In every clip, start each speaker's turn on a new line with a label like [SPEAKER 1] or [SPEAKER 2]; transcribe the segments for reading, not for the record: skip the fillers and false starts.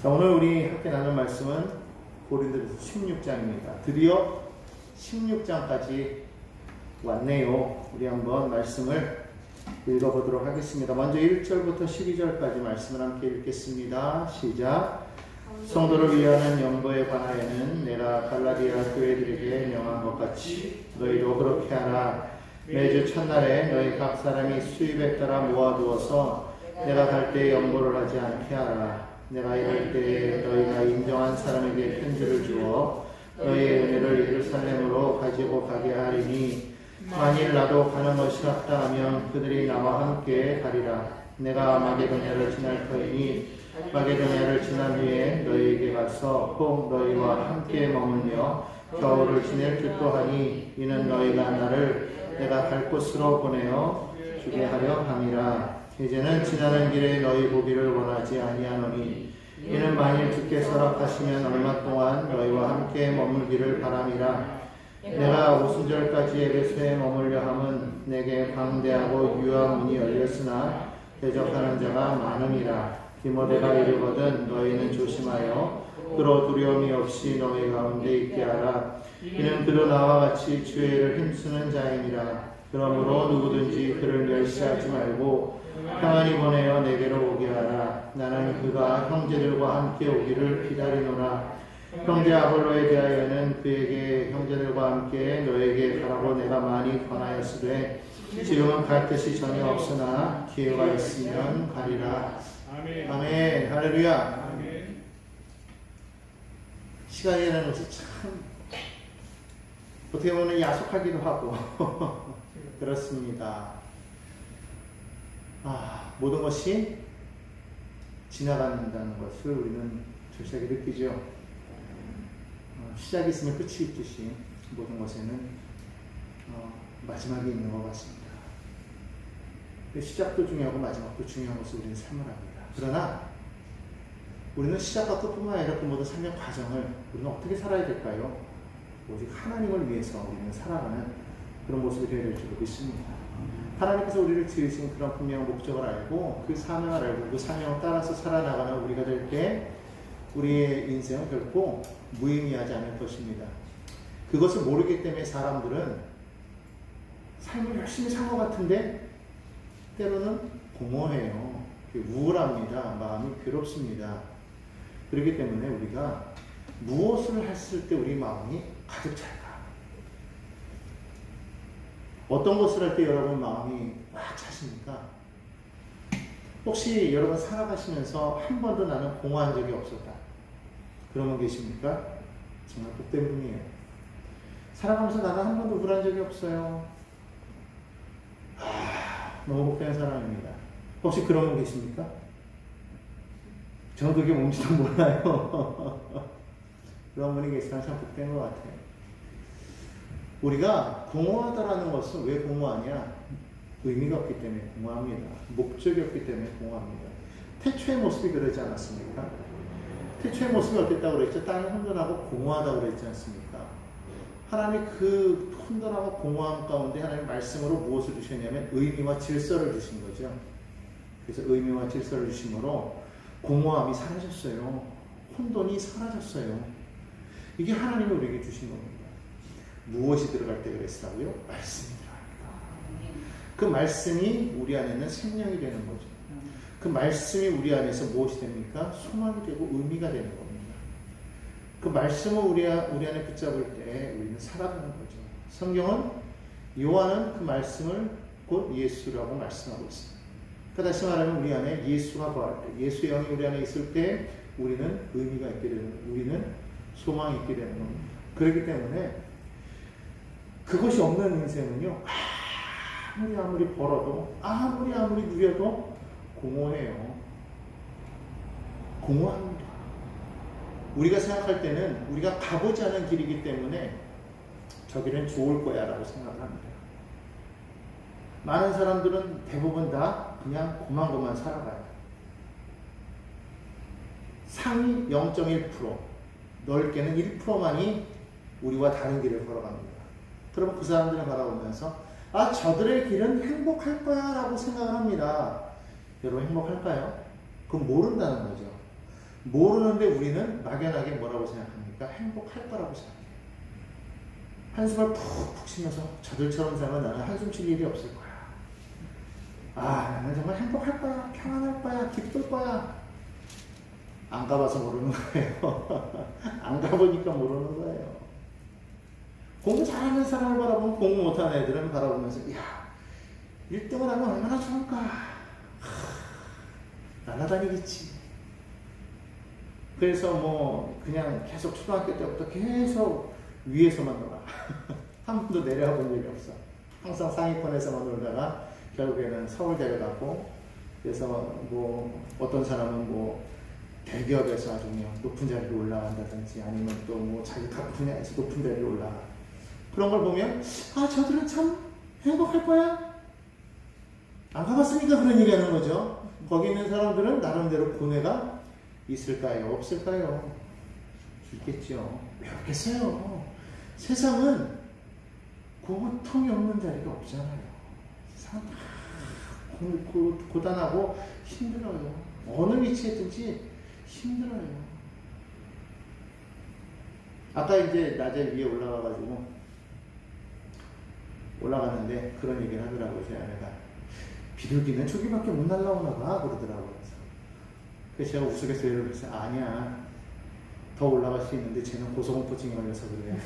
[SPEAKER 1] 자, 오늘 우리 함께 나눌 말씀은 고린도전서 16장입니다. 드디어 16장까지 왔네요. 우리 한번 말씀을 읽어보도록 하겠습니다. 먼저 1절부터 12절까지 말씀을 함께 읽겠습니다. 시작. 성도를 위하는 연보에 관하여는 내가 갈라디아 교회들에게 명한 것 같이 너희도 그렇게 하라. 매주 첫날에 너희 각 사람이 수입에 따라 모아두어서 내가 갈 때 연보를 하지 않게 하라. 내가 이럴 때에 너희가 인정한 사람에게 편지를 주어 너희의 은혜를 예루살렘으로 가지고 가게 하리니 만일 나도 가는 것이 같다 하면 그들이 나와 함께 가리라. 내가 마게도냐를 지날 터이니 마게도냐를 지난 후에 너희에게 가서 꼭 너희와 함께 머물며 겨울을 지낼 듯도 하니 이는 너희가 나를 내가 갈 곳으로 보내어 주게 하려 함이라. 이제는 지나는 길에 너희 보기를 원하지 아니하노니 이는 만일 주께서 허락하시면 얼마 동안 너희와 함께 머물기를 바람이라. 내가 오순절까지 에베소에 머물려 함은 내게 방대하고 유한 문이 열렸으나 대적하는 자가 많음이라. 디모데가 이르거든 너희는 조심하여 그로 두려움이 없이 너희 가운데 있게 하라. 이는 그도 나와 같이 주의를 힘쓰는 자이니라. 그러므로 누구든지 그를 멸시하지 말고 평안히 보내어 내게로 오게 하라. 나는 그가 형제들과 함께 오기를 기다리노라. 형제 아볼로에 대하여는 그에게 형제들과 함께 너에게 가라고 내가 많이 권하였으되 지금은 갈 뜻이 전혀 없으나 기회가 있으면 가리라. 아멘. 아멘. 할렐루야. 아멘. 시간이라는 것이 참 어떻게 보면 야속하기도 하고 그렇습니다. 모든 것이 지나간다는 것을 우리는 절실하게 느끼죠. 시작이 있으면 끝이 있듯이 모든 것에는 마지막이 있는 것 같습니다. 시작도 중요하고 마지막도 중요한 것을 우리는 삶을 합니다. 그러나 우리는 시작과 끝뿐만 아니라 그 모든 삶의 과정을 우리는 어떻게 살아야 될까요? 오직 하나님을 위해서 우리는 살아가는 그런 모습이 되어야 될 줄 믿습니다. 하나님께서 우리를 지으신 그런 분명한 목적을 알고 그 사명을 알고 그 사명을 따라서 살아나가는 우리가 될 때 우리의 인생은 결코 무의미하지 않을 것입니다. 그것을 모르기 때문에 사람들은 삶을 열심히 산 것 같은데 때로는 공허해요. 우울합니다. 마음이 괴롭습니다. 그렇기 때문에 우리가 무엇을 했을 때 우리 마음이 가득 찰까? 어떤 것을 할 때 여러분 마음이 막 차십니까? 혹시 여러분 살아가시면서 한 번도 나는 공허한 적이 없었다. 그런 분 계십니까? 정말 복된 분이에요. 살아가면서 나는 한 번도 우울한 적이 없어요. 너무 복된 사람입니다. 혹시 그런 분 계십니까? 저는 그게 뭔지도 몰라요. 그런 분이 계시면 참 복된 것 같아요. 우리가 공허하다라는 것은 왜 공허하냐? 의미가 없기 때문에 공허합니다. 목적이 없기 때문에 공허합니다. 태초의 모습이 그러지 않았습니까? 태초의 모습이 어땠다고 그랬죠? 땅이 혼돈하고 공허하다고 그랬지 않습니까? 하나님이 그 혼돈하고 공허함 가운데 하나님 말씀으로 무엇을 주셨냐면 의미와 질서를 주신 거죠. 그래서 의미와 질서를 주심으로 공허함이 사라졌어요. 혼돈이 사라졌어요. 이게 하나님이 우리에게 주신 겁니다. 무엇이 들어갈 때 그랬다고요? 말씀이 들어갑니다. 그 말씀이 우리 안에는 생명이 되는 거죠. 그 말씀이 우리 안에서 무엇이 됩니까? 소망이 되고 의미가 되는 겁니다. 그 말씀을 우리 안에 붙잡을 때 우리는 살아가는 거죠. 성경은 요한은 그 말씀을 곧 예수라고 말씀하고 있습니다. 그러니까 다시 말하면 우리 안에 예수가 거할 때, 예수의 영이 우리 안에 있을 때 우리는 의미가 있게 되는 거예요. 우리는 소망이 있게 되는 겁니다. 그렇기 때문에 그것이 없는 인생은요, 아무리 벌어도, 아무리 누려도 공허해요. 공허합니다. 우리가 생각할 때는 우리가 가보지 않은 길이기 때문에 저 길은 좋을 거야 라고 생각을 합니다. 많은 사람들은 대부분 다 그냥 고만고만 살아가요. 상위 0.1%, 넓게는 1%만이 우리와 다른 길을 걸어갑니다. 그러면 그 사람들을 바라보면서 저들의 길은 행복할 거야 라고 생각을 합니다. 여러분 행복할까요? 그건 모른다는 거죠. 모르는데 우리는 막연하게 뭐라고 생각합니까? 행복할 거라고 생각해요. 한숨을 푹푹 쉬면서 저들처럼 살면 나는 한숨 쉴 일이 없을 거야. 아, 나는 정말 행복할 거야. 평안할 거야. 기쁠 거야. 안 가봐서 모르는 거예요. 안 가보니까 모르는 거예요. 공부 잘하는 사람을 바라보면 공부 못하는 애들은 바라보면서 야, 1등을 하면 얼마나 좋을까. 날아다니겠지. 그래서 뭐 그냥 계속 초등학교 때부터 계속 위에서만 놀아. 한 번도 내려와 본 적이 없어. 항상 상위권에서만 놀다가 결국에는 서울대를 가고, 그래서 뭐 어떤 사람은 뭐 대기업에서 아주 그냥 높은 자리로 올라간다든지 아니면 또 뭐 자기 각 분야에서 높은 자리로 올라가. 그런 걸 보면 아, 저들은 참 행복할 거야. 안 가봤으니까 그런 얘기 하는 거죠. 거기 있는 사람들은 나름대로 고뇌가 있을까요? 없을까요? 있겠죠. 왜 없겠어요? 세상은 고통이 없는 자리가 없잖아요. 세상은 고단하고 힘들어요. 어느 위치에 있든지 힘들어요. 아까 이제 낮에 위에 올라갔는데 그런 얘기를 하더라고요. 제 아내가 비둘기는 저기밖에 못 날라오나 봐 그러더라고요. 그래서 제가 우스갯소리를 그랬어요. 아니야, 더 올라갈 수 있는데 쟤는 고소공포증이 걸려서 그래.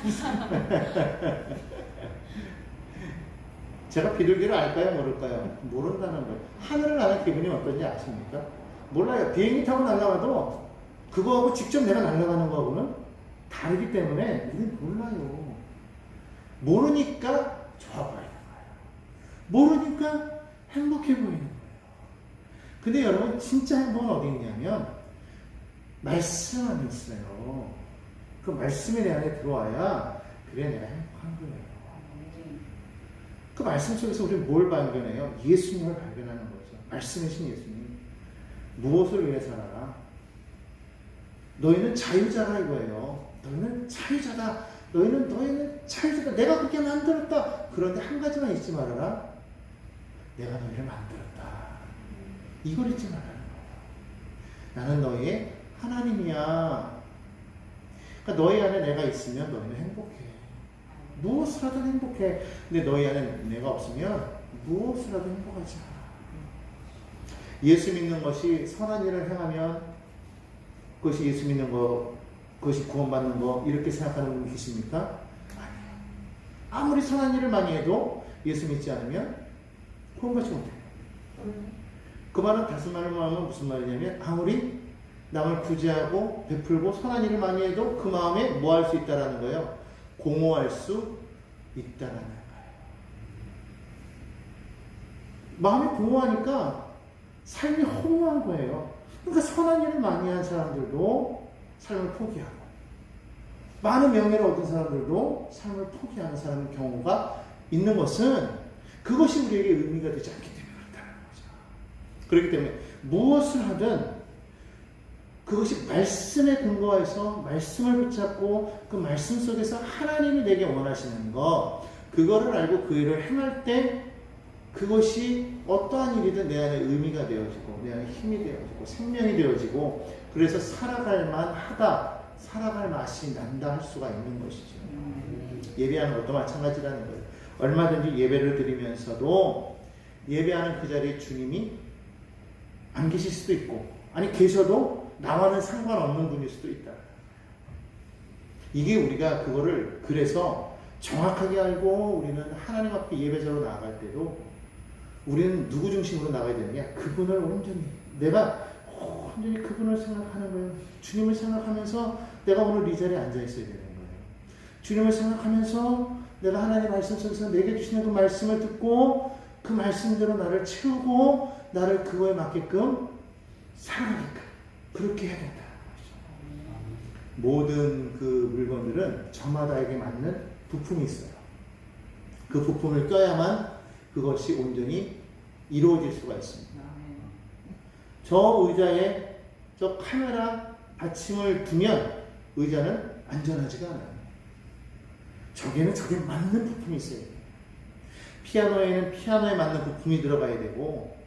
[SPEAKER 1] 제가 비둘기를 알까요? 모를까요? 모른다는 거예요. 하늘을 나는 기분이 어떤지 아십니까? 몰라요. 비행기 타고 날아가도 그거하고 직접 내가 날아가는 거하고는 다르기 때문에 우리는 몰라요. 모르니까 좋아 보이는 거예요. 모르니까 행복해 보이는 거예요. 근데 여러분, 진짜 행복은 어디 있냐면 말씀 안에 있어요. 그 말씀이 내 안에 들어와야 그래 내가 행복한 거예요. 그 말씀 속에서 우리는 뭘 발견해요? 예수님을 발견하는 거죠. 말씀이신 예수님. 무엇을 위해 살아라? 너희는 자유자라 이거예요. 너희는 자유자다. 너희는 자유자다. 내가 그렇게 만들었다. 그런데 한 가지만 잊지 말아라. 내가 너희를 만들었다. 이걸 잊지 말라는 거예요. 나는 너희의 하나님이야. 그러니까 너희 안에 내가 있으면 너희는 행복해. 무엇을 하든 행복해. 근데 너희 안에 내가 없으면 무엇을 하든 행복하지 않아. 예수 믿는 것이 선한 일을 행하면 그것이 예수 믿는 거, 그것이 구원받는 거, 이렇게 생각하는 분이 계십니까? 아니에요. 아무리 선한 일을 많이 해도 예수 믿지 않으면 구원받지 못해요. 그 말은 다시 말하면 무슨 말이냐면 아무리 남을 구제하고 베풀고 선한 일을 많이 해도 그 마음에 뭐 할 수 있다라는 거예요? 공허할 수 있다라는 거예요. 마음이 공허하니까 삶이 허무한 거예요. 그러니까 선한 일을 많이 한 사람들도 삶을 포기하고, 많은 명예를 얻은 사람들도 삶을 포기하는 사람의 경우가 있는 것은 그것이 우리에게 의미가 되지 않기 때문에 그렇다는 거죠. 그렇기 때문에 무엇을 하든 그것이 말씀에 근거해서 말씀을 붙잡고 그 말씀 속에서 하나님이 내게 원하시는 것, 그거를 알고 그 일을 행할 때 그것이 어떠한 일이든 내 안에 의미가 되어지고 내 안에 힘이 되어지고 생명이 되어지고, 그래서 살아갈 만하다, 살아갈 맛이 난다 할 수가 있는 것이죠. 예배하는 것도 마찬가지라는 거예요. 얼마든지 예배를 드리면서도 예배하는 그 자리에 주님이 안 계실 수도 있고, 아니 계셔도 나와는 상관없는 분일 수도 있다. 이게 우리가 그거를 그래서 정확하게 알고 우리는 하나님 앞에 예배자로 나아갈 때도 우리는 누구 중심으로 나가야 되느냐? 그분을 온전히, 내가 온전히 그분을 생각하는 거예요. 주님을 생각하면서 내가 오늘 이 자리에 앉아 있어야 되는 거예요. 주님을 생각하면서 내가 하나님 말씀 속에서 내게 주시는 그 말씀을 듣고 그 말씀대로 나를 채우고 나를 그거에 맞게끔 살아가게끔 그렇게 해야 된다는 거죠. 모든 그 물건들은 저마다에게 맞는 부품이 있어요. 그 부품을 껴야만 그것이 온전히 이루어질 수가 있습니다. 저 의자에 저 카메라 받침을 두면 의자는 안전하지가 않아요. 저게는 저게 맞는 부품이 있어야 돼요. 피아노에는 피아노에 맞는 부품이 들어가야 되고,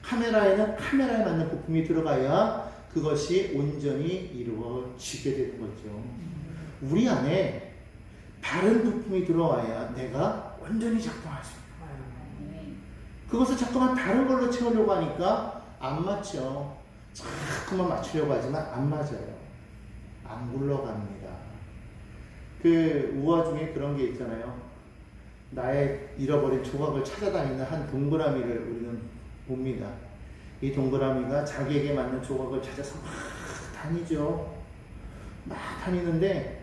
[SPEAKER 1] 카메라에는 카메라에 맞는 부품이 들어가야 그것이 온전히 이루어지게 되는 거죠. 우리 안에 다른 부품이 들어와야 내가 온전히 작동할 수 있는. 그것을 자꾸만 다른 걸로 채우려고 하니까 안 맞죠. 자꾸만 맞추려고 하지만 안 맞아요. 안 굴러갑니다. 그 우화 중에 그런 게 있잖아요. 나의 잃어버린 조각을 찾아다니는 한 동그라미를 우리는 봅니다. 이 동그라미가 자기에게 맞는 조각을 찾아서 막 다니죠. 막 다니는데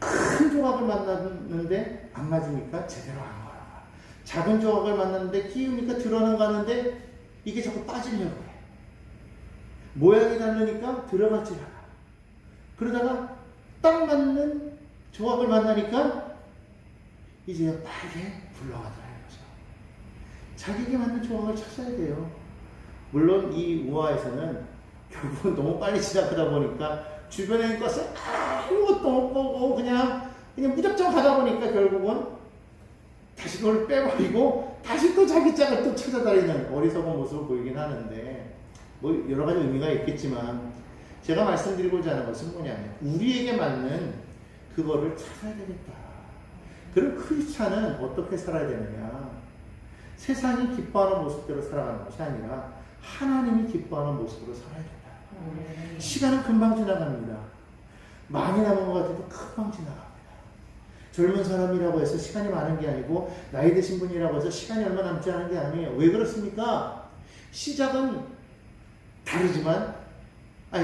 [SPEAKER 1] 큰 조각을 만났는데 안 맞으니까 제대로 안 걸어가. 작은 조각을 만났는데 끼우니까 들어는 가는데 이게 자꾸 빠지려고 해. 모양이 다르니까 들어가지 않아. 그러다가 딱 맞는 조각을 만나니까 이제 빠르게 굴러가더라는 거죠. 자기에게 맞는 조각을 찾아야 돼요. 물론 이 우화에서는 결국은 너무 빨리 지나가다 보니까 주변에 있는 것을 아무것도 못 보고 그냥 무작정 가다 보니까 결국은 다시 그걸 빼버리고 다시 또 자기 짝을 또 찾아다니는 어리석은 모습을 보이긴 하는데 뭐 여러 가지 의미가 있겠지만 제가 말씀드리고자 하는 것은 뭐냐면 우리에게 맞는 그거를 찾아야 되겠다. 그럼 크리스찬은 어떻게 살아야 되느냐? 세상이 기뻐하는 모습대로 살아가는 것이 아니라 하나님이 기뻐하는 모습으로 살아야 된다. 시간은 금방 지나갑니다. 많이 남은 것 같아도 금방 지나갑니다. 젊은 사람이라고 해서 시간이 많은 게 아니고 나이 드신 분이라고 해서 시간이 얼마 남지 않은 게 아니에요. 왜 그렇습니까? 시작은 다르지만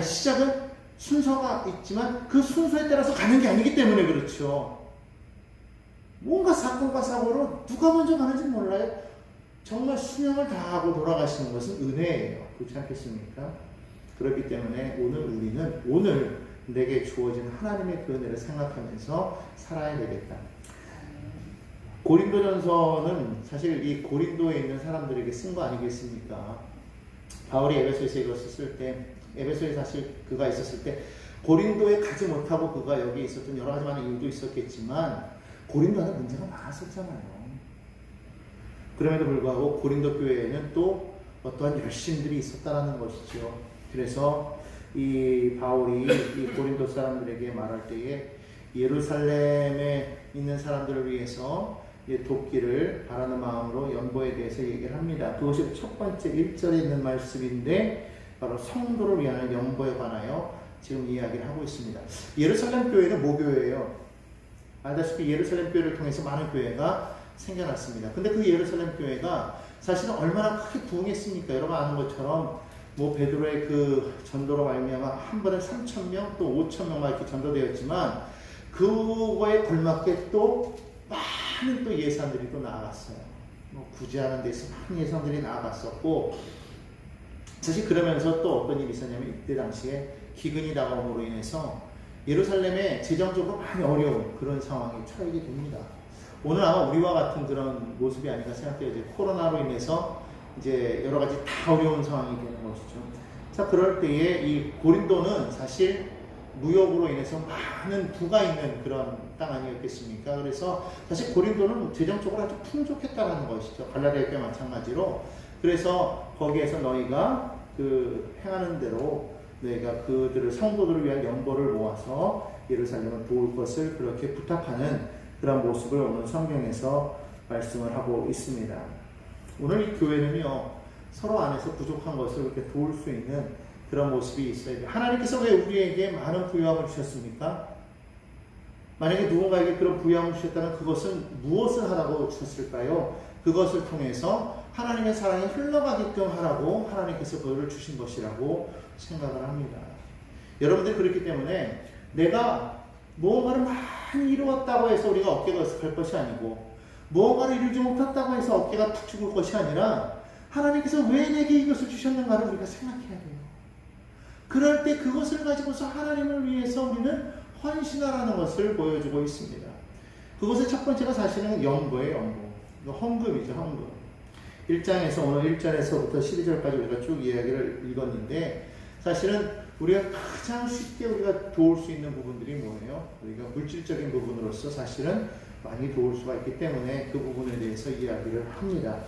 [SPEAKER 1] 시작은 순서가 있지만 그 순서에 따라서 가는 게 아니기 때문에 그렇죠. 뭔가 사건과 사고로 누가 먼저 가는지 몰라요. 정말 수명을 다하고 돌아가시는 것은 은혜예요. 그렇지 않겠습니까? 그렇기 때문에 오늘 내게 주어진 하나님의 그 은혜를 생각하면서 살아야 되겠다. 고린도전서는 사실 이 고린도에 있는 사람들에게 쓴 거 아니겠습니까? 바울이 에베소에서 이것을 쓸 때, 에베소에 사실 그가 있었을 때 고린도에 가지 못하고 그가 여기 있었던 여러 가지 많은 이유도 있었겠지만 고린도는 문제가 많았었잖아요. 그럼에도 불구하고 고린도 교회에는 또 어떠한 열심들이 있었다는 것이죠. 그래서 이 바울이 이 고린도 사람들에게 말할 때에 예루살렘에 있는 사람들을 위해서 돕기를 바라는 마음으로 연보에 대해서 얘기를 합니다. 그것이 첫 번째 1절에 있는 말씀인데 바로 성도를 위한 연보에 관하여 지금 이야기를 하고 있습니다. 예루살렘 교회는 뭐 교회예요? 알다시피 예루살렘 교회를 통해서 많은 교회가 생겨났습니다. 근데 그 예루살렘 교회가 사실은 얼마나 크게 부흥했습니까? 여러분 아는 것처럼 뭐 베드로의 그 전도로 말미암아 한 번에 3,000명 또 5,000명 막 이렇게 전도되었지만 그거에 걸맞게 또 많은 또 예산들이 또 나아갔어요. 뭐 구제하는 데서 많은 예산들이 나아갔었고 사실 그러면서 또 어떤 일이 있었냐면 이때 당시에 기근이 다가옴으로 인해서 예루살렘에 재정적으로 많이 어려운 그런 상황이 처하게 됩니다. 오늘 아마 우리와 같은 그런 모습이 아닌가 생각해요. 이제 코로나로 인해서 이제 여러 가지 다 어려운 상황이 되는 것이죠. 자, 그럴 때에 이 고린도는 사실 무역으로 인해서 많은 부가 있는 그런 땅 아니었겠습니까? 그래서 사실 고린도는 재정적으로 아주 풍족했다는 것이죠. 갈라디아 때와 마찬가지로. 그래서 거기에서 너희가 그 행하는 대로 너희가 그들을 성도들을 위한 연보를 모아서 예루살렘을 도울 것을 그렇게 부탁하는 그런 모습을 오늘 성경에서 말씀을 하고 있습니다. 오늘 이 교회는요, 서로 안에서 부족한 것을 이렇게 도울 수 있는 그런 모습이 있어야 돼요. 하나님께서 왜 우리에게 많은 부유함을 주셨습니까? 만약에 누군가에게 그런 부유함을 주셨다면 그것은 무엇을 하라고 주셨을까요? 그것을 통해서 하나님의 사랑이 흘러가게끔 하라고 하나님께서 그를 주신 것이라고 생각을 합니다. 여러분들 그렇기 때문에 내가 무언가를 많이 이루었다고 해서 우리가 어깨가 으쓱할 것이 아니고 무언가를 이루지 못했다고 해서 어깨가 툭 죽을 것이 아니라 하나님께서 왜 내게 이것을 주셨는가를 우리가 생각해야 돼요. 그럴 때 그것을 가지고서 하나님을 위해서 우리는 헌신하라는 것을 보여주고 있습니다. 그것의 첫 번째가 사실은 연보예요. 헌금이죠. 헌금. 1장에서 오늘 1절에서부터 12절까지 우리가 쭉 이야기를 읽었는데 사실은 우리가 가장 쉽게 우리가 도울 수 있는 부분들이 뭐예요? 우리가 물질적인 부분으로서 사실은 많이 도울 수가 있기 때문에 그 부분에 대해서 이야기를 합니다.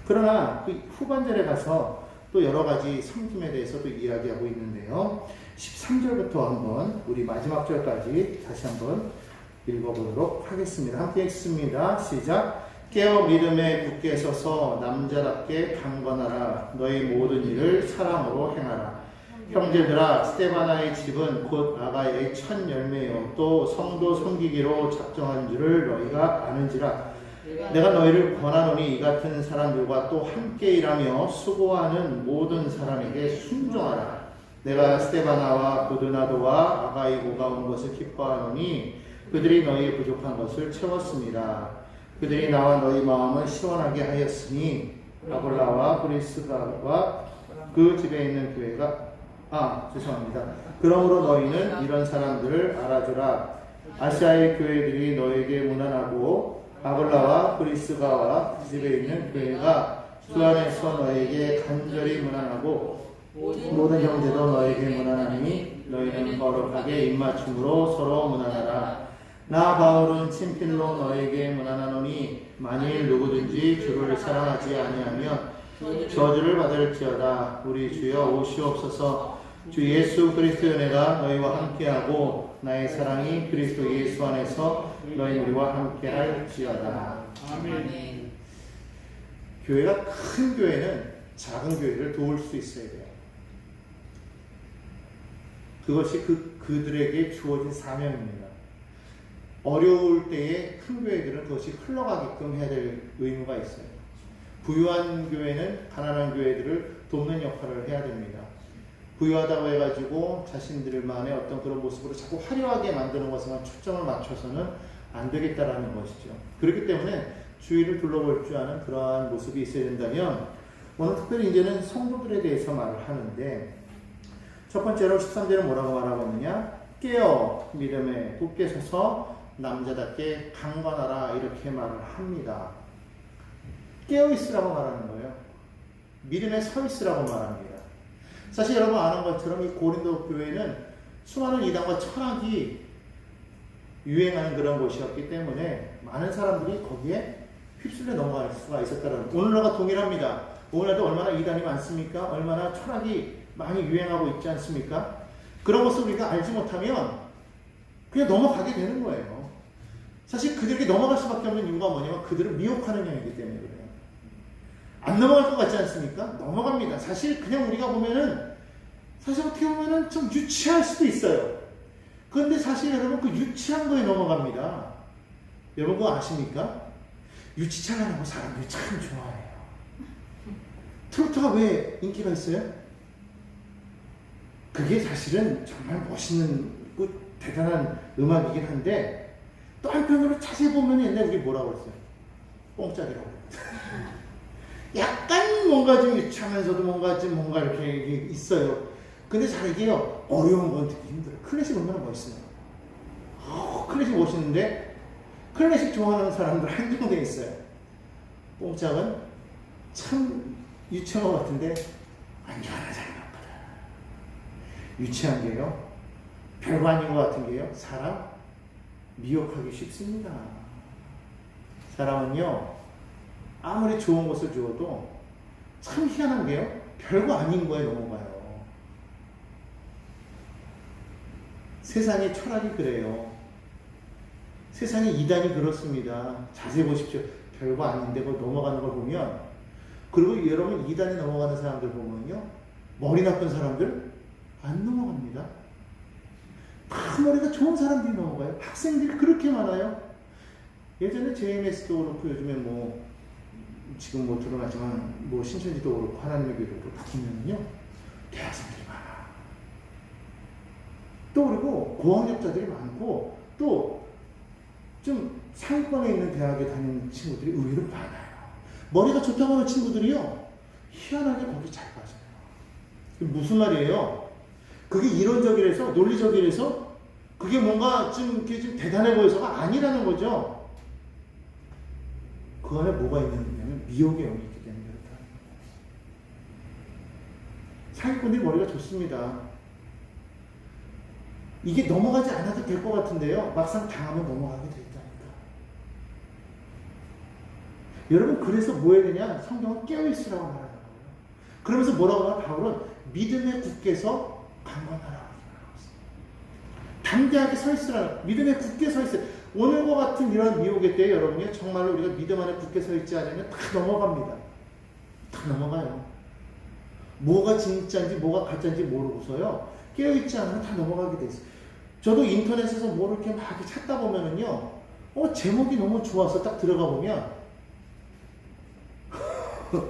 [SPEAKER 1] 그러나 그 후반절에 가서 또 여러 가지 섬김에 대해서도 이야기하고 있는데요. 13절부터 한번 우리 마지막 절까지 다시 한번 읽어보도록 하겠습니다. 함께 읽습니다. 시작. 깨어 믿음에 굳게 서서 남자답게 강건하라. 너희 모든 일을 사랑으로 행하라. 형제들아, 스데바나의 집은 곧 아가야의 첫 열매요 또 성도 섬기기로 작정한 줄을 너희가 아는지라. 내가 너희를 권하노니 이 같은 사람들과 또 함께 일하며 수고하는 모든 사람에게 순종하라. 내가 스데바나와 고드나도와 아가이고가 온 것을 기뻐하노니 그들이 너희의 부족한 것을 채웠습니다. 그들이 나와 너희 마음을 시원하게 하였으니 아볼라와 브리스가와 그 집에 있는 교회가 죄송합니다. 그러므로 너희는 이런 사람들을 알아주라. 아시아의 교회들이 너에게 무난하고 아볼라와 브리스가와 그 집에 있는 교회가 주 안에서 너에게 간절히 무난하고 모든 형제도 너에게 무난하니 너희는 거룩하게 입맞춤으로 서로 무난하라. 나 바울은 친필로 너에게 무난하노니 만일 누구든지 주를 사랑하지 아니하면 저주를 받을지어다. 우리 주여 오시옵소서. 주 예수 그리스도의 은혜가 너희와 함께하고 나의 사랑이 그리스도 예수 안에서 너희 우리와 함께할지어다.
[SPEAKER 2] 아멘.
[SPEAKER 1] 교회가 큰 교회는 작은 교회를 도울 수 있어야 돼요. 그것이 그들에게 주어진 사명입니다. 어려울 때에 큰 교회들은 그것이 흘러가게끔 해야 될 의무가 있어요. 부유한 교회는 가난한 교회들을 돕는 역할을 해야 됩니다. 부유하다고 해가지고 자신들만의 어떤 그런 모습으로 자꾸 화려하게 만드는 것에만 초점을 맞춰서는 안 되겠다라는 것이죠. 그렇기 때문에 주위를 둘러볼 줄 아는 그러한 모습이 있어야 된다면 오늘 특별히 이제는 성도들에 대해서 말을 하는데 첫 번째로 13절은 뭐라고 말하고 있느냐? 깨어 믿음에 굳게 서서 남자답게 강건하라 이렇게 말을 합니다. 깨어 있으라고 말하는 거예요. 믿음에 서 있으라고 말합니다. 사실 여러분 아는 것처럼 이 고린도 교회는 수많은 이단과 철학이 유행하는 그런 곳이었기 때문에 많은 사람들이 거기에 휩쓸려 넘어갈 수가 있었다는 오늘날과 동일합니다. 오늘날도 얼마나 이단이 많습니까? 얼마나 철학이 많이 유행하고 있지 않습니까? 그런 것을 우리가 알지 못하면 그냥 넘어가게 되는 거예요. 사실 그들에게 넘어갈 수밖에 없는 이유가 뭐냐면 그들을 미혹하는 영이기 때문에 그래요. 안 넘어갈 것 같지 않습니까? 넘어갑니다. 사실 그냥 우리가 보면은 사실 어떻게 보면은 좀 유치할 수도 있어요. 그런데 사실 여러분 그 유치한 거에 넘어갑니다. 여러분 그거 아십니까? 유치찬란하고 사람들이 참 좋아해요. 트로트가 왜 인기가 있어요? 그게 사실은 정말 멋있는 대단한 음악이긴 한데 또 한편으로 자세히 보면 옛날에 우리 뭐라고 했어요? 뽕짝이라고. 약간 뭔가 좀 유치하면서도 뭔가 이렇게 있어요. 근데 잘 이게요, 어려운 건 듣기 힘들어요. 클래식 얼마나 멋있어요. 클래식 멋있는데 클래식 좋아하는 사람들 한정되어 있어요. 뽕짝은 참 유치한 것 같은데 완전 하나 잘 나왔거든. 유치한 게요, 별거 아닌 것 같은 게요, 사람 미혹하기 쉽습니다. 사람은요, 아무리 좋은 것을 주어도 참 희한한 게요, 별거 아닌 거에 넘어가요. 세상의 철학이 그래요. 세상의 이단이 그렇습니다. 자세히 보십시오. 별거 아닌데 그걸 넘어가는 걸 보면, 그리고 여러분 이단에 넘어가는 사람들 보면요, 머리 나쁜 사람들 안 넘어갑니다. 다 머리가 좋은 사람들이 넘어가요. 학생들이 그렇게 많아요. 예전에 JMS도 그렇고 요즘에 지금 드러나지만 신천지도 그렇고 하나님의 교회도 그렇고 다 보면요, 대학생들이 많아. 또 그리고 고학력자들이 많고 또 좀 상위권에 있는 대학에 다니는 친구들이 의외로 많아요. 머리가 좋다고 하는 친구들이요, 희한하게 거기 잘 빠져요. 무슨 말이에요? 그게 이론적이라서 논리적이라서 그게 뭔가 좀 대단해 보여서가 아니라는 거죠. 그 안에 뭐가 있느냐면 미혹의 영이 있기 때문에 그렇다. 상위권들이 머리가 좋습니다. 이게 넘어가지 않아도 될 것 같은데요, 막상 당하면 넘어가게 돼 있다니까. 여러분 그래서 뭐 해야 되냐? 성경은 깨어있으라고 말하는 거예요. 그러면서 뭐라고 하나 바울은 믿음에 굳게서 강건하라. 담대하게 서 있으라. 믿음에 굳게 서 있어요. 오늘과 같은 이런 미혹의 때에 여러분이 정말로 우리가 믿음 안에 굳게 서 있지 않으면 다 넘어갑니다. 다 넘어가요. 뭐가 진짜인지 뭐가 가짜인지 모르고서요. 깨어있지 않으면 다 넘어가게 돼 있어요. 저도 인터넷에서 뭐를 이렇게 막 찾다 보면은요. 제목이 너무 좋아서 딱 들어가 보면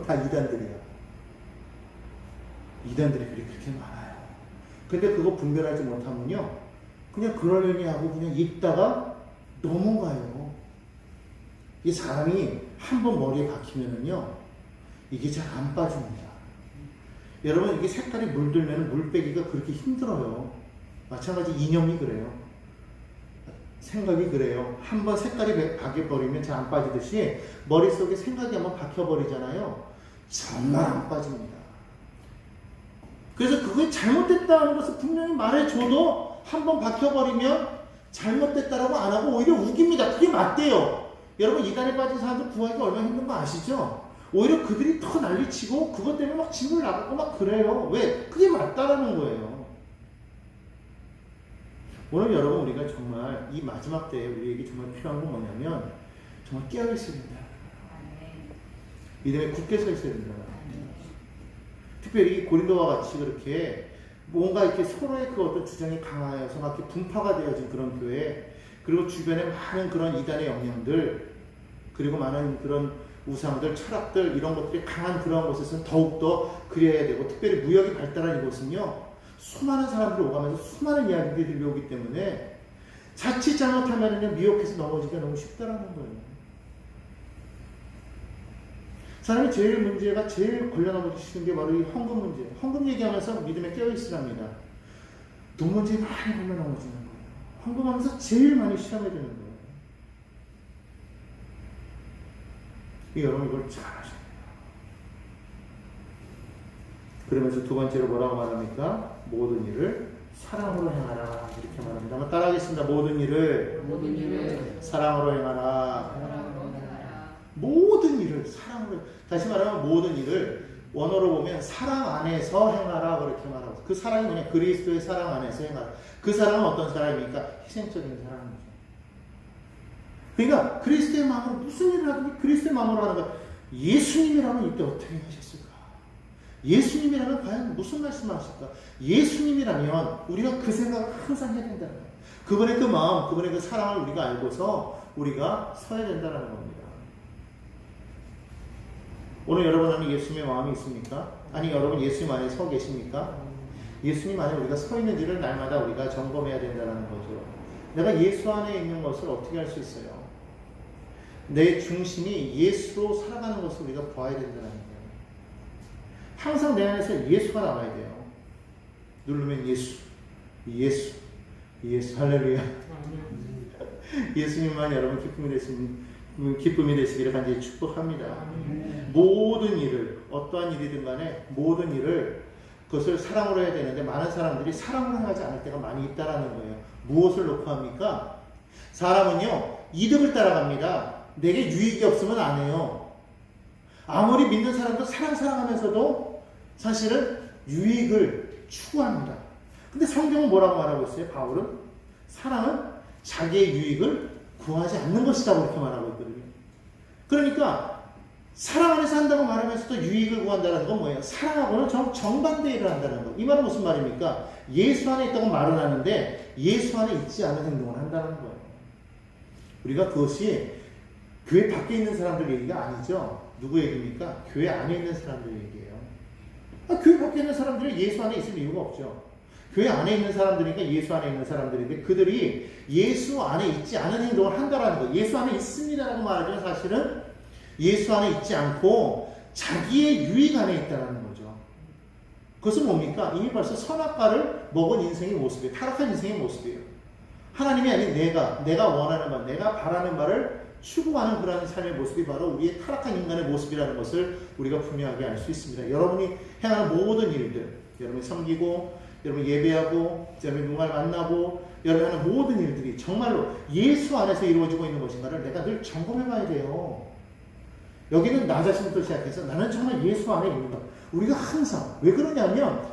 [SPEAKER 1] 다 이단들이에요. 이단들이 그렇게 많아요. 근데 그거 분별하지 못하면요. 그냥 그러려니 하고 그냥 읽다가 넘어가요. 이 사람이 한번 머리에 박히면은요. 이게 잘 안 빠집니다. 여러분 이게 색깔이 물들면 물 빼기가 그렇게 힘들어요. 마찬가지 이념이 그래요. 생각이 그래요. 한번 색깔이 박여버리면 잘 안 빠지듯이 머릿속에 생각이 한번 박혀버리잖아요. 정말 안 빠집니다. 그래서 그게 잘못됐다는 것을 분명히 말해줘도 한번 박혀버리면 잘못됐다라고 안 하고 오히려 우깁니다. 그게 맞대요. 여러분 이단에 빠진 사람들 구하기가 얼마나 힘든 거 아시죠? 오히려 그들이 더 난리치고 그것 때문에 막 집을 나가고 막 그래요. 왜? 그게 맞다라는 거예요. 오늘 여러분 우리가 정말 이 마지막 때에 우리에게 정말 필요한 건 뭐냐면 정말 깨어있어야 된다. 믿음에 굳게 서 있어야 된다. 특별히 고린도와 같이 그렇게 뭔가 이렇게 서로의 그 어떤 주장이 강하여서 막 이렇게 분파가 되어진 그런 교회, 그리고 주변에 많은 그런 이단의 영향들, 그리고 많은 그런 우상들, 철학들, 이런 것들이 강한 그런 곳에서는 더욱더 그래야 되고, 특별히 무역이 발달한 이곳은요, 수많은 사람들이 오가면서 수많은 이야기들이 들려오기 때문에 자칫 잘못하면 미혹해서 넘어지기가 너무 쉽다라는 거예요. 사람이 제일 걸려넘어지시는 게 바로 이 헌금 문제. 헌금 얘기하면서 믿음에 깨어있으랍니다. 돈 문제에 많이 걸려넘어지는 거예요. 헌금하면서 제일 많이 시험해야 되는 거예요. 여러분 이걸 잘 하셔야 돼요. 그러면서 두 번째로 뭐라고 말합니까? 모든 일을 사랑으로 행하라. 이렇게 말합니다. 한번 따라하겠습니다. 모든 일을 사랑으로 행하라. 모든 일을 사랑으로, 다시 말하면 모든 일을 원어로 보면 사랑 안에서 행하라 그렇게 말하고, 그 사랑이 뭐냐? 그리스도의 사랑 안에서 행하라. 그 사랑은 어떤 사랑입니까? 희생적인 사랑이죠. 그러니까 그리스도의 마음으로 무슨 일을 하든지 그리스도의 마음으로 하는 거야. 예수님이라면 이때 어떻게 하셨을까? 예수님이라면 과연 무슨 말씀을 하실까? 예수님이라면 우리가 그 생각을 항상 해야 된다는 거예요. 그분의 그 마음, 그분의 그 사랑을 우리가 알고서 우리가 서야 된다는 겁니다. 오늘 여러분 안에 예수님의 마음이 있습니까? 아니 여러분 예수님 안에 서 계십니까? 예수님 안에 우리가 서 있는지를 날마다 우리가 점검해야 된다는 거죠. 내가 예수 안에 있는 것을 어떻게 할 수 있어요? 내 중심이 예수로 살아가는 것을 우리가 봐야 된다는 거예요. 항상 내 안에서 예수가 나와야 돼요. 누르면 예수, 할렐루야. 예수님만 여러분 기쁨이 되시기를 간절히 축복합니다. 모든 일을, 어떠한 일이든 간에 모든 일을 그것을 사랑으로 해야 되는데 많은 사람들이 사랑으로 하지 않을 때가 많이 있다라는 거예요. 무엇을 놓고 합니까? 사람은요, 이득을 따라갑니다. 내게 유익이 없으면 안 해요. 아무리 믿는 사람도 사랑하면서도 사실은 유익을 추구합니다. 근데 성경은 뭐라고 말하고 있어요? 바울은 사랑은 자기의 유익을 구하지 않는 것이다 그렇게 말하고 있거든요. 그러니까 사랑 안에서 한다고 말하면서도 유익을 구한다는 건 뭐예요? 사랑하고는 정반대 일을 한다는 거. 이 말은 무슨 말입니까? 예수 안에 있다고 말은 하는데 예수 안에 있지 않은 행동을 한다는 거예요. 우리가 그것이 교회 밖에 있는 사람들 얘기가 아니죠. 누구 얘기입니까? 교회 안에 있는 사람들 얘기예요. 교회 밖에 있는 사람들이 예수 안에 있을 이유가 없죠. 교회 안에 있는 사람들이니까 예수 안에 있는 사람들인데 그들이 예수 안에 있지 않은 행동을 한다라는 거예요. 예수 안에 있습니다라고 말하지만 사실은 예수 안에 있지 않고 자기의 유익 안에 있다는 거죠. 그것은 뭡니까? 이미 벌써 선악과를 먹은 인생의 모습이에요. 타락한 인생의 모습이에요. 하나님이 아닌 내가 원하는 바, 내가 바라는 바를 추구하는 그런 삶의 모습이 바로 우리의 타락한 인간의 모습이라는 것을 우리가 분명하게 알 수 있습니다. 여러분이 행하는 모든 일들, 여러분이 섬기고, 여러분 예배하고, 여러분이 누군가를 만나고, 여러분이 하는 모든 일들이 정말로 예수 안에서 이루어지고 있는 것인가를 내가 늘 점검해 봐야 돼요. 여기는 나 자신부터 시작해서 나는 정말 예수 안에 있는가? 우리가 항상 왜 그러냐면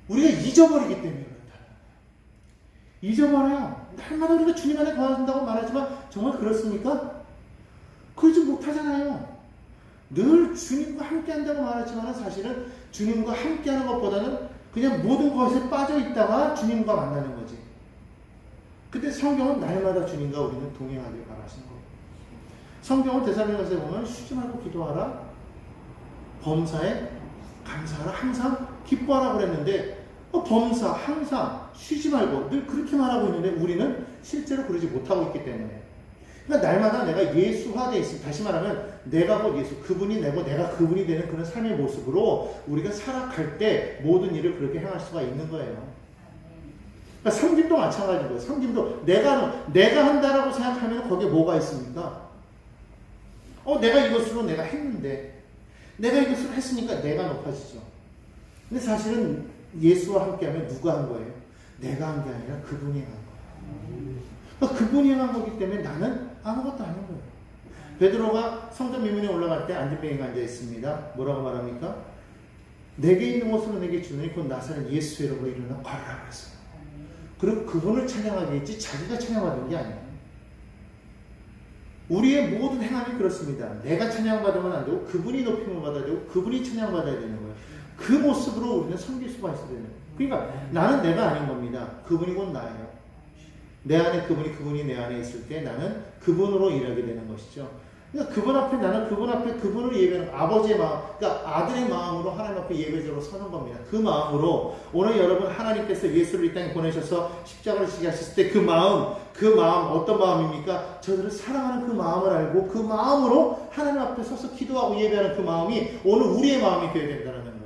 [SPEAKER 1] 우리가 잊어버리기 때문에 그렇다. 잊어버려요. 날마다 우리가 주님 안에 거한다고 말하지만 정말 그렇습니까? 그러지 못하잖아요. 늘 주님과 함께 한다고 말하지만 사실은 주님과 함께 하는 것보다는 그냥 모든 것에 빠져 있다가 주님과 만나는 거지. 근데 성경은 날마다 주님과 우리는 동행하길 바라시는 거예요. 성경은 데살로니가서에 보면 쉬지 말고 기도하라, 범사에 감사하라, 항상 기뻐하라 그랬는데 범사, 항상 쉬지 말고 늘 그렇게 말하고 있는데 우리는 실제로 그러지 못하고 있기 때문에, 그러니까 날마다 내가 예수화되어 있습니다. 다시 말하면 내가 곧 예수, 그분이 내고 내가 그분이 되는 그런 삶의 모습으로 우리가 살아갈 때 모든 일을 그렇게 행할 수가 있는 거예요. 그러니까 섬김도 마찬가지인 거예요. 섬김도 내가 한다라고 생각하면 거기에 뭐가 있습니까? 내가 이것으로 내가 했는데, 내가 이것으로 했으니까 내가 높아지죠. 근데 사실은 예수와 함께하면 누가 한 거예요? 내가 한 게 아니라 그분이 한 거예요. 그러니까 그분이 한 거기 때문에 나는 아무것도 아닌 거예요. 베드로가 성전 미문에 올라갈 때 안전뱅이가 앉아 있습니다. 뭐라고 말합니까? 내게 있는 것으로 내게 주느니 곧 나사렛 예수의 이름으로 일어나 걸으라 그랬어요. 그리고 그분을 찬양하게 했지 자기가 찬양받은 게 아니에요. 우리의 모든 행함이 그렇습니다. 내가 찬양받으면 안 되고 그분이 높임을 받아야 되고 그분이 찬양받아야 되는 거예요. 그 모습으로 우리는 섬길 수가 있어야 되는 거예요. 그러니까 나는 내가 아닌 겁니다. 그분이 곧 나예요. 내 안에 그분이 내 안에 있을 때 나는 그분으로 일하게 되는 것이죠. 그러니까 그분 앞에 나는 그분 앞에 그분을 예배하는 아버지의 마음, 그러니까 아들의 마음으로 하나님 앞에 예배적으로 서는 겁니다. 그 마음으로 오늘 여러분 하나님께서 예수를 이 땅에 보내셔서 십자가를 지게 하셨을 때 그 마음 어떤 마음입니까? 저들을 사랑하는 그 마음을 알고 그 마음으로 하나님 앞에 서서 기도하고 예배하는 그 마음이 오늘 우리의 마음이 되어야 된다는 거예요.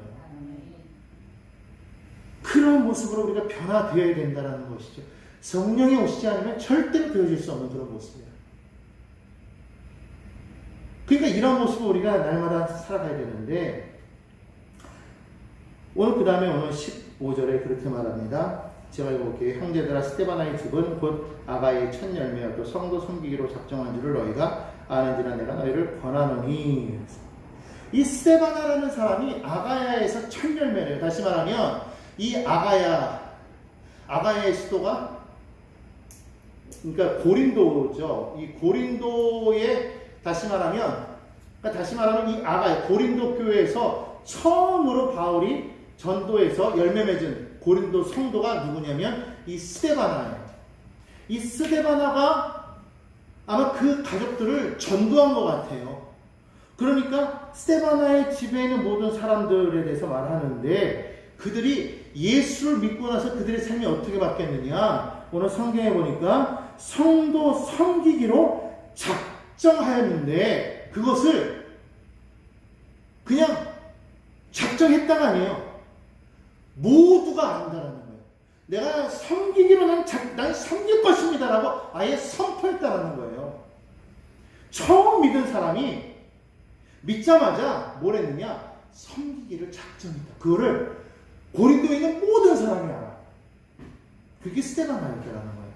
[SPEAKER 1] 그런 모습으로 우리가 변화되어야 된다는 것이죠. 성령이 오시지 않으면 절대로 되어질 수 없는 그런 모습이에요. 그러니까 이런 모습을 우리가 날마다 살아가야 되는데, 오늘 그 다음에 오늘 15절에 그렇게 말합니다. 제가 읽어볼게요. 형제들아, 스데바나의 집은 곧 아가의 첫 열매였고 성도 섬기기로 작정한 줄을 너희가 아는지라 내가 너희를 권하노니. 이 스데바나라는 사람이 아가야에서 첫 열매래요. 다시 말하면 이 아가야의 수도가 그러니까 고린도죠. 이 고린도의 다시 말하면 이 고린도 교회에서 처음으로 바울이 전도해서 열매 맺은 고린도 성도가 누구냐면 이 스데바나예요. 이 스데바나가 아마 그 가족들을 전도한 것 같아요. 그러니까 스데바나의 집에 있는 모든 사람들에 대해서 말하는데, 그들이 예수를 믿고 나서 그들의 삶이 어떻게 바뀌었느냐, 오늘 성경에 보니까 성도 섬기기로 작정하였는데, 그것을 그냥 작정했다가 아니에요. 모두가 안다라는 거예요. 내가 섬기기로 난 섬길 것입니다라고 아예 선포했다라는 거예요. 처음 믿은 사람이 믿자마자 뭘 했느냐? 섬기기를 작정했다. 그거를 고린도에 있는 모든 사람이 알아. 그게 스데바나였다라는 거예요.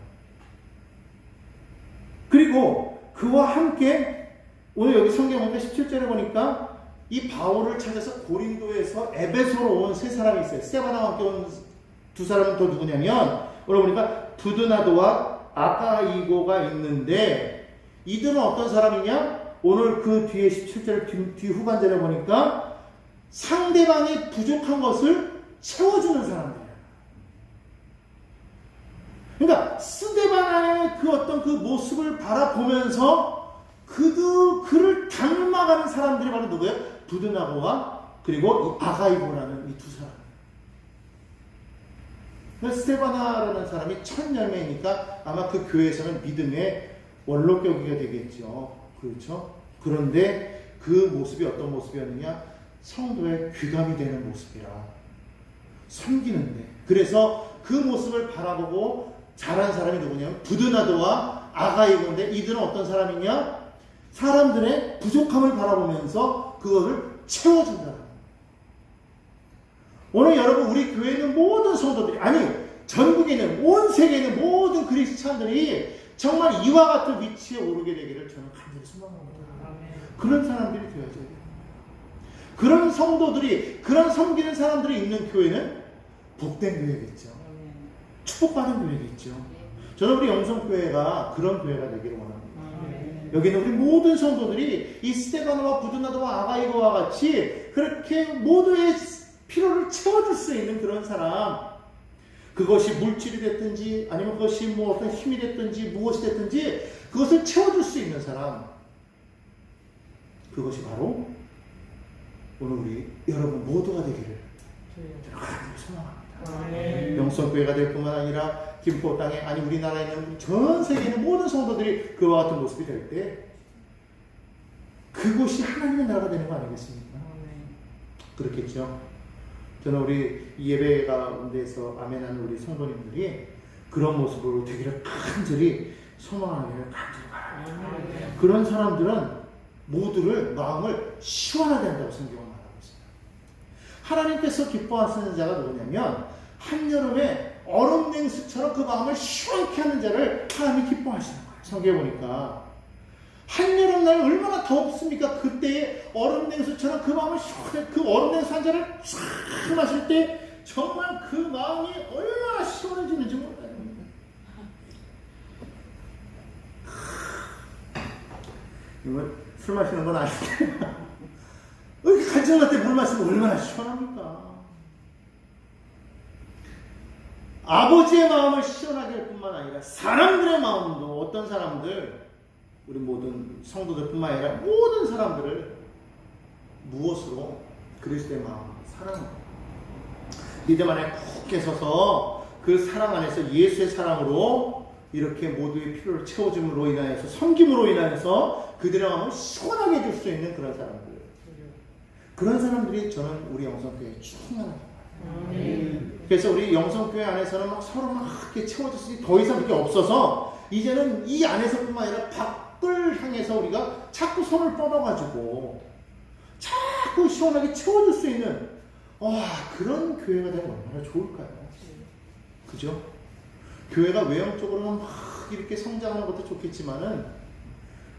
[SPEAKER 1] 그리고 그와 함께 오늘 여기 성경 보니까 17절에 보니까 이 바울을 찾아서 고린도에서 에베소로 온 세 사람이 있어요. 스데바나와 함께 온 두 사람은 또 누구냐면, 오늘 보니까 부드나도와 아가이고가 있는데, 이들은 어떤 사람이냐? 오늘 그 뒤에 17절 뒤 후반절에 보니까 상대방이 부족한 것을 채워주는 사람들이에요. 그러니까 스데바나의 그 어떤 그 모습을 바라보면서 그를 닮아가는 사람들이 바로 누구예요? 부드나고와 그리고 이 아가이고라는 이 두 사람. 스데바나라는 사람이 첫 열매니까 아마 그 교회에서는 믿음의 원로격이가 되겠죠. 그렇죠? 그런데 그 모습이 어떤 모습이었느냐? 성도의 귀감이 되는 모습이라. 섬기는데. 그래서 그 모습을 바라보고 자란 사람이 누구냐면 부드나도와 아가이고인데, 이들은 어떤 사람이냐? 사람들의 부족함을 바라보면서 그것을 채워준다. 오늘 여러분, 우리 교회에 있는 모든 성도들이, 아니 전국에 있는, 온 세계에 있는 모든 그리스찬들이 정말 이와 같은 위치에 오르게 되기를 저는 간절히 소망합니다. 그런 사람들이 되어져야 돼요. 그런 성도들이, 그런 섬기는 사람들이 있는 교회는 복된 교회겠죠. 축복받은 교회겠죠. 저는 우리 영성교회가 그런 교회가 되기를 원합니다. 여기는 우리 모든 성도들이 이 스데반과 부두나도와 아가이고와 같이 그렇게 모두의 필요를 채워줄 수 있는 그런 사람, 그것이 물질이 됐든지 아니면 그것이 뭐 어떤 힘이 됐든지 무엇이 됐든지 그것을 채워줄 수 있는 사람, 그것이 바로 오늘 우리 여러분 모두가 되기를 간절히 소망합니다. 영성교회가 될 뿐만 아니라 김포 땅에, 아니 우리나라에 있는 전 세계 있는 모든 성도들이 그와 같은 모습이 될 때 그곳이 하나님의 나라가 되는 거 아니겠습니까? 그렇겠죠. 저는 우리 예배 가운데서 아멘하는 우리 성도님들이 그런 모습으로 되기를 간절히 소망하기를 간절히 바랍니다. 그런 사람들은 모두를 마음을 시원하게 한다고 성경은 말하고 있습니다. 하나님께서 기뻐하시는 자가 누구냐면 한여름에 얼음 냉수처럼 그 마음을 시원케 하는 자를 하나님이 기뻐하시는 거예요. 성경에 보니까 한여름날 얼마나 덥습니까? 그때의 얼음 냉수처럼 그 마음을 시원해, 그 얼음 냉수 한 잔을 싹 마실 때 정말 그 마음이 얼마나 시원해지는지 몰라요. 이거 술 마시는 건 아닌데 이렇게 간절할 때 물 마시면 얼마나 시원합니까? 아버지의 마음을 시원하게 할 뿐만 아니라 사람들의 마음도, 어떤 사람들, 우리 모든 성도들 뿐만 아니라 모든 사람들을 무엇으로? 그리스도의 마음, 사랑으로 믿음 안에 굳게 서서 그 사랑 안에서 예수의 사랑으로 이렇게 모두의 필요를 채워줌으로 인하여서, 섬김으로 인하여서 그들의 마음을 시원하게 해줄 수 있는 그런 사람들, 그런 사람들이 저는 우리 영성교회에 충만하게 봐요. 그래서 우리 영성교회 안에서는 막 서로 막 이렇게 채워질 더 이상 그게 없어서 이제는 이 안에서뿐만 아니라 밖을 향해서 우리가 자꾸 손을 뻗어가지고 자꾸 시원하게 채워줄 수 있는 그런 교회가 되면 얼마나 좋을까요? 그죠? 교회가 외형적으로는 막 이렇게 성장하는 것도 좋겠지만은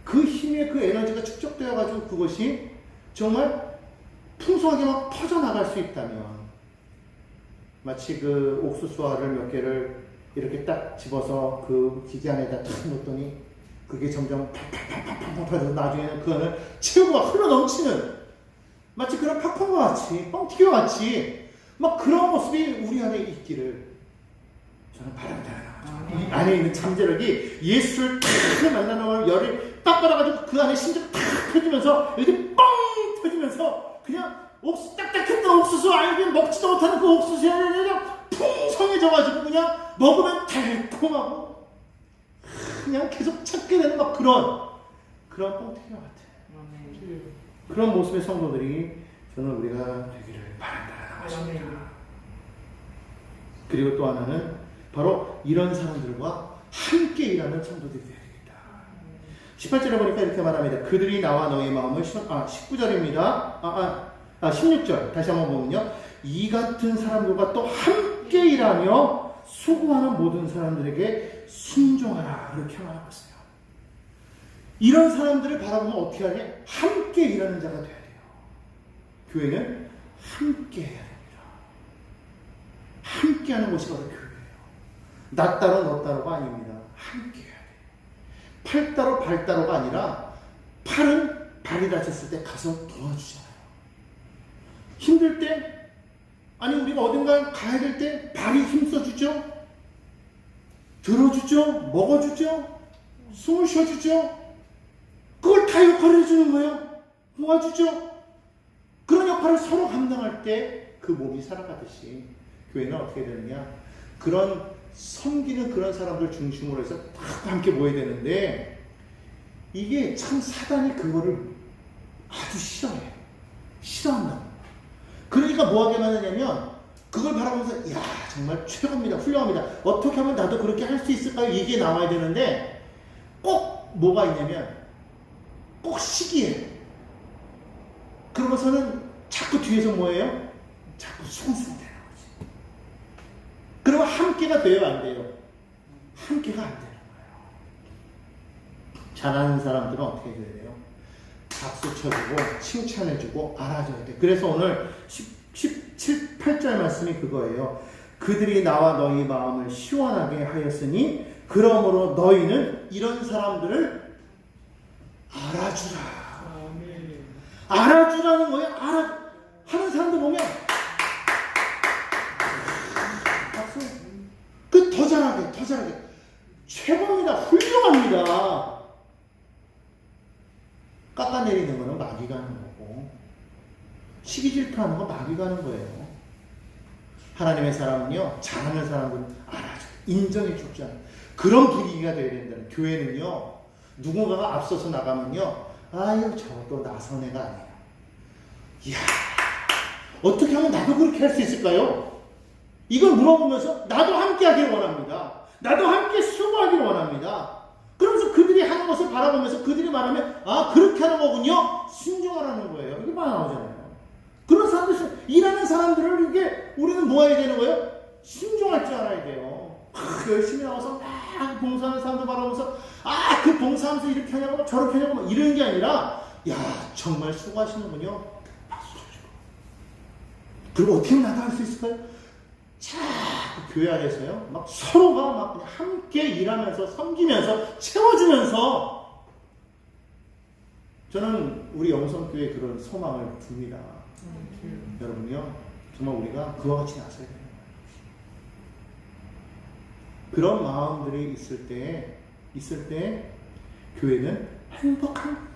[SPEAKER 1] 그 힘의 그 에너지가 축적되어가지고 그것이 정말 풍성하게 막 퍼져나갈 수 있다면, 마치 그 옥수수알을 몇 개를 이렇게 딱 집어서 그 기계 안에다 탁 넣었더니 그게 점점 팍팍팍팍팍 터져서 나중에는 그 안을 채우고 흘러 넘치는, 마치 그런 팝콘과 같이, 뻥튀기와 같이 막 그런 모습이 우리 안에 있기를 저는 바랍니다. 이 안에 있는 잠재력이 예수를 탁 만나는 열이 딱 받아가지고 그 안에 심장 탁 터지면서 이렇게 뻥 터지면서 그냥 딱딱했던 옥수수, 알긴 먹지도 못하는 그 옥수수에 그냥 풍성해져가지고 그냥 먹으면 달콤하고 그냥 계속 찾게 되는 막 그런 뻥튀기와 같아요. 그런 모습의 성도들이 저는 우리가 되기를 바란다는 것입니다. 그리고 또 하나는 바로 이런 사람들과 함께 일하는 성도들이 되어야 되겠다. 18절에 보니까 이렇게 말합니다. 그들이 나와 너희 마음을 19절입니다. 16절 다시 한번 보면요. 이 같은 사람들과 또 함께 일하며 수고하는 모든 사람들에게 순종하라, 이렇게 말하고 있어요. 이런 사람들을 바라보면 어떻게 하냐? 함께 일하는 자가 돼야 돼요. 교회는 함께 해야 됩니다. 함께 하는 곳이 바로 교회예요. 나 따로 너 따로가 아닙니다. 함께 해야 돼요. 팔 따로 발 따로가 아니라, 팔은 발이 다쳤을 때 가서 도와주잖아요. 힘들 때, 아니 우리가 어딘가 가야 될 때 발이 힘써주죠. 들어주죠. 먹어주죠. 숨을 쉬어주죠. 그걸 다 역할을 해주는 거예요. 도와주죠. 그런 역할을 서로 감당할 때 그 몸이 살아가듯이 교회는 어떻게 되느냐, 그런 섬기는 그런 사람들 중심으로 해서 다 함께 모여야 되는데, 이게 참 사단이 그거를 아주 싫어해요. 싫어한다고. 그러니까 뭐 하게 만드냐면 그걸 바라보면서 야 정말 최고입니다, 훌륭합니다, 어떻게 하면 나도 그렇게 할 수 있을까요? 이게 나와야 되는데 꼭 뭐가 있냐면 꼭 시기에, 그러고서는 자꾸 뒤에서 뭐예요? 자꾸 수긍스럽게 되는 거지. 그러면 함께가 돼요, 안 돼요? 함께가 안 되는 거예요. 잘하는 사람들은 어떻게 해야 돼요? 박수 쳐주고 칭찬해주고 알아줘야 돼. 그래서 오늘 17, 8절 말씀이 그거예요. 그들이 나와 너희 마음을 시원하게 하였으니 그러므로 너희는 이런 사람들을 알아주라. 알아주라는 거예요. 하는 사람들 보면 박수. 더 잘하게, 더 잘하게. 최고입니다. 훌륭합니다. 깎아내리는 거는 마귀가 하는 거고, 시기 질투하는 건 마귀가 하는 거예요. 하나님의 사람은요, 잘하는 사람들 알아줘, 인정해 주지 않아요. 그런 분위기가 되어야 된다는. 교회는요, 누군가가 앞서서 나가면요, 아유, 저도 나선 애가 아니에요. 이야, 어떻게 하면 나도 그렇게 할 수 있을까요? 이걸 물어보면서 나도 함께 하기를 원합니다. 나도 함께 수고하기를 원합니다. 그러면서 그들이 하는 것을 바라보면서 그들이 말하면 아, 그렇게 하는 거군요. 순종하라는 거예요. 이게 막 나오잖아요. 그런 사람들, 일하는 사람들을 이게 우리는 뭐 해야 되는 거예요? 순종할 줄 알아야 돼요. 열심히 나와서 막 봉사하는 사람들 바라보면서 아, 그 봉사하면서 이렇게 하냐고 저렇게 하냐고 막 이런 게 아니라 야, 정말 수고하시는군요. 박수 쳐주고. 그리고 어떻게 하면 나도 할 수 있을까요? 자, 교회 안에서요, 막 서로가 막 그냥 함께 일하면서 섬기면서 채워주면서 저는 우리 영성교회에 그런 소망을 둡니다. 여러분요, 정말 우리가 그와 같이 나서야 돼요. 그런 마음들이 있을 때 교회는 행복한,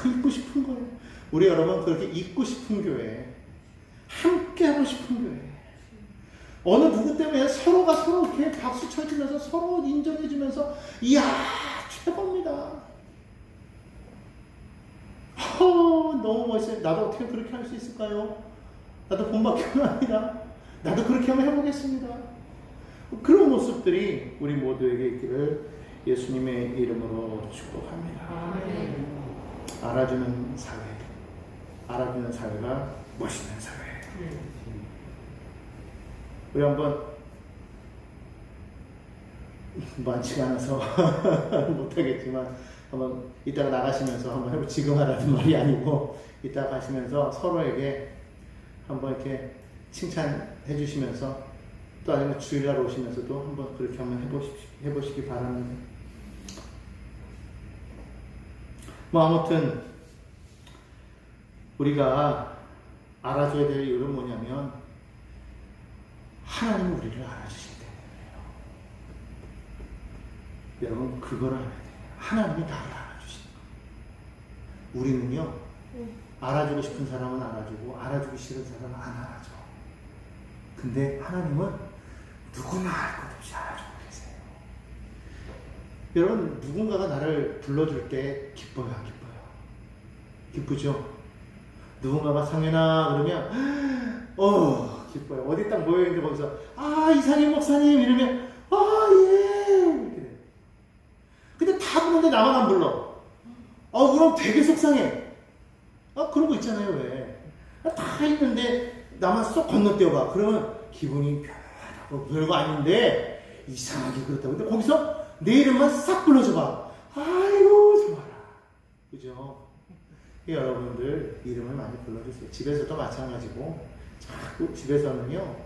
[SPEAKER 1] 있고 싶은 거예요. 우리 여러분 그렇게 있고 싶은 교회, 함께 하고 싶은 교회. 어느 누구 때문에 서로가 서로 이렇게 박수 쳐주면서 서로 인정해주면서 이야, 최고입니다. 너무 멋있어요. 나도 어떻게 그렇게 할 수 있을까요? 나도 본받기 원합니다. 나도 그렇게 한번 해보겠습니다. 그런 모습들이 우리 모두에게 있기를 예수님의 이름으로 축복합니다. 알아주는 사회, 알아주는 사회가 멋있는 사회. 우리 한번 많지가 않아서 못하겠지만 한번 이따가 나가시면서 한번 해보. 지금 하라는 말이 아니고 이따가 가시면서 서로에게 한번 이렇게 칭찬해 주시면서 또 아니면 주일날 오시면서도 한번 그렇게 한번 해보시기 바랍니다. 뭐 아무튼 우리가 알아줘야 될 이유는 뭐냐면 하나님 우리를 알아주시기 때문이에요. 여러분 그걸 알아야 돼요. 하나님이 나를 알아주시는 거예요. 우리는요, 알아주고 싶은 사람은 알아주고 알아주기 싫은 사람은 안 알아줘. 근데 하나님은 누구나 알 것 없이 알아주고 계세요. 여러분 누군가가 나를 불러줄 때 기뻐요, 안 기뻐요? 기쁘죠? 누군가가 상현아 그러면 기뻐요. 어디 딱 모여있는데 거기서 이상현 목사님 이러면 예 이렇게 돼. 근데 다 부르는데 나만 안 불러. 그럼 되게 속상해. 그런 거 있잖아요. 왜? 다 있는데 나만 쏙 건너뛰어가. 그러면 기분이 별하고 별거 아닌데 이상하게 그렇다고. 근데 거기서 내 이름만 싹 불러줘봐. 아이고 좋아라. 그죠? 여러분들 이름을 많이 불러주세요. 집에서도 마찬가지고 자꾸 집에서는요,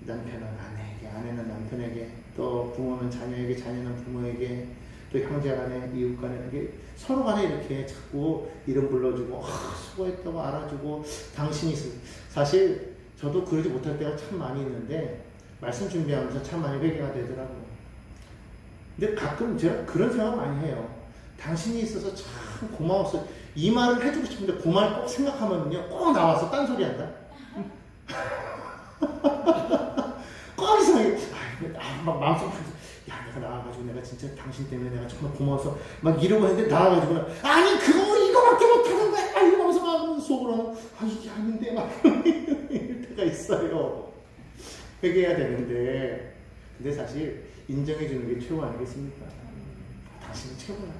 [SPEAKER 1] 남편은 아내에게, 아내는 남편에게, 또 부모는 자녀에게, 자녀는 부모에게, 또 형제간에, 이웃간에 서로 간에 이렇게 자꾸 이름 불러주고 수고했다고 알아주고 당신이 있어. 사실 저도 그러지 못할 때가 참 많이 있는데 말씀 준비하면서 참 많이 회개가 되더라고요. 근데 가끔 제가 그런 생각 많이 해요. 당신이 있어서 참 고마웠어요. 이 말을 해주고 싶은데 그 말 꼭 생각하면요, 꼭 나와서 딴소리 한다. 꼭 이상하게 막 마음속 야, 내가 나와가지고 내가 진짜 당신 때문에 내가 정말 고마워서 막 이러고 했는데 나와가지고는 아니 그거 이거밖에 못하는 거야 이러면서 막 속으로는 이게 아닌데 막 이럴 때가 있어요. 회개해야 되는데 근데 사실 인정해주는 게 최고 아니겠습니까? 당신이 최고야.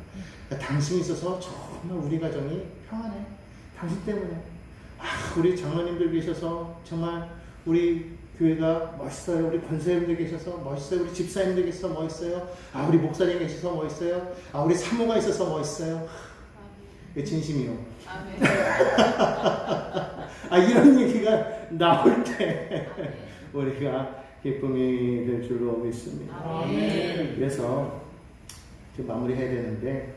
[SPEAKER 1] 그러니까 당신이 있어서 정말 우리 가정이 평안해. 당신 때문에. 우리 장로님들 계셔서 정말 우리 교회가 멋있어요. 우리 권사님들 계셔서 멋있어요. 우리 집사님들 계셔서 멋있어요. 우리 목사님 계셔서 멋있어요. 우리 사모가 있어서 멋있어요. 이게 진심이요.
[SPEAKER 2] 아멘.
[SPEAKER 1] 이런 얘기가 나올 때
[SPEAKER 2] 아멘.
[SPEAKER 1] 우리가 기쁨이 될 줄로 믿습니다.
[SPEAKER 2] 아멘.
[SPEAKER 1] 그래서 지금 마무리해야 되는데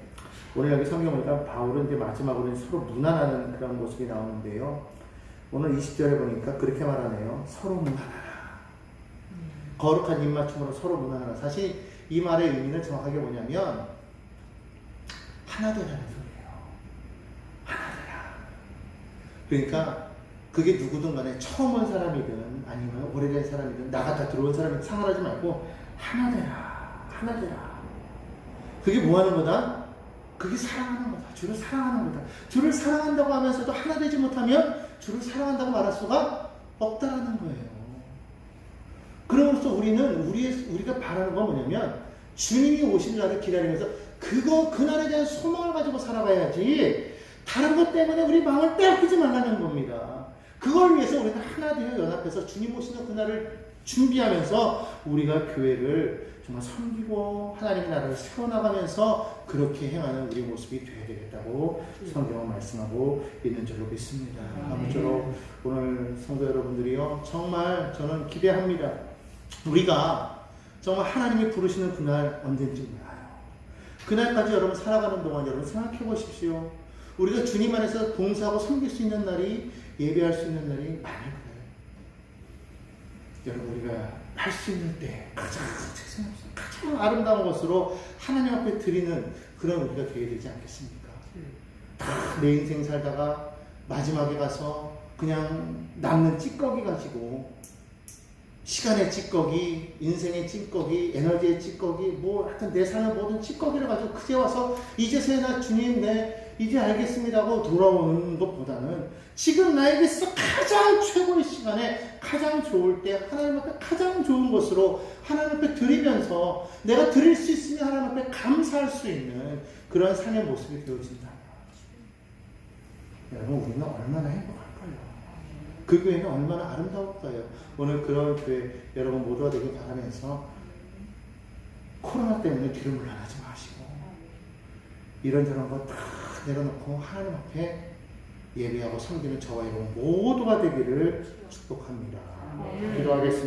[SPEAKER 1] 오늘 여기 성경 보니까 바울은 이제 마지막으로 서로 무난하는 그런 모습이 나오는데요. 오늘 20절에 보니까 그렇게 말하네요. 서로 무난하라. 거룩한 입맞춤으로 서로 무난하라. 사실 이 말의 의미는 정확하게 뭐냐면 하나 되라는 소리예요. 하나 되라. 그러니까 그게 누구든 간에 처음 온 사람이든 아니면 오래된 사람이든 나갔다 들어온 사람이든 상관하지 말고 하나 되라. 하나 되라. 그게 뭐 하는 거다? 그게 사랑하는 거다. 주를 사랑하는 거다. 주를 사랑한다고 하면서도 하나 되지 못하면 주를 사랑한다고 말할 수가 없다라는 거예요. 그러면서 우리는 우리가 바라는 건 뭐냐면 주님이 오실 날을 기다리면서 그날에 대한 소망을 가지고 살아가야지 다른 것 때문에 우리 마음을 빼앗기지 말라는 겁니다. 그걸 위해서 우리가 하나 되어 연합해서 주님 오시는 그날을 준비하면서 우리가 교회를 정말 섬기고 하나님의 나라를 세워나가면서 그렇게 행하는 우리 모습이 되어야 되겠다고 성경은 말씀하고 있는 줄로 믿습니다. 아무쪼록 오늘 성도 여러분들이요, 정말 저는 기대합니다. 우리가 정말 하나님이 부르시는 그날 언젠지 몰라요. 그날까지 여러분 살아가는 동안 여러분 생각해 보십시오. 우리가 주님 안에서 봉사하고 섬길 수 있는 날이, 예배할 수 있는 날이 많을 거예요. 여러분 우리가 할 수 있는 때 가장 아름다운 것으로 하나님 앞에 드리는 그런 우리가 되어야 되지 않겠습니까? 내 인생 살다가 마지막에 가서 그냥 남는 찌꺼기 가지고 시간의 찌꺼기, 인생의 찌꺼기, 에너지의 찌꺼기, 뭐 하여튼 내 삶의 모든 찌꺼기를 가지고 그제 와서 이제서야 나 주님 이제 알겠습니다 하고 돌아오는 것보다는 지금 나에게서 가장 최고의 시간에 가장 좋을 때 하나님 앞에 가장 좋은 것으로 하나님 앞에 드리면서 내가 드릴 수 있으면 하나님 앞에 감사할 수 있는 그런 삶의 모습이 되어진다. 여러분 우리는 얼마나 행복할까요? 그 교회는 얼마나 아름다울까요? 오늘 그런 교회 여러분 모두가 되길 바라면서 코로나 때문에 뒤를 물러나지 마시고 이런저런 거 다 내려놓고 하나님 앞에 예배하고 섬기는 저와 여러분 모두가 되기를 축복합니다. 기도하겠습니다.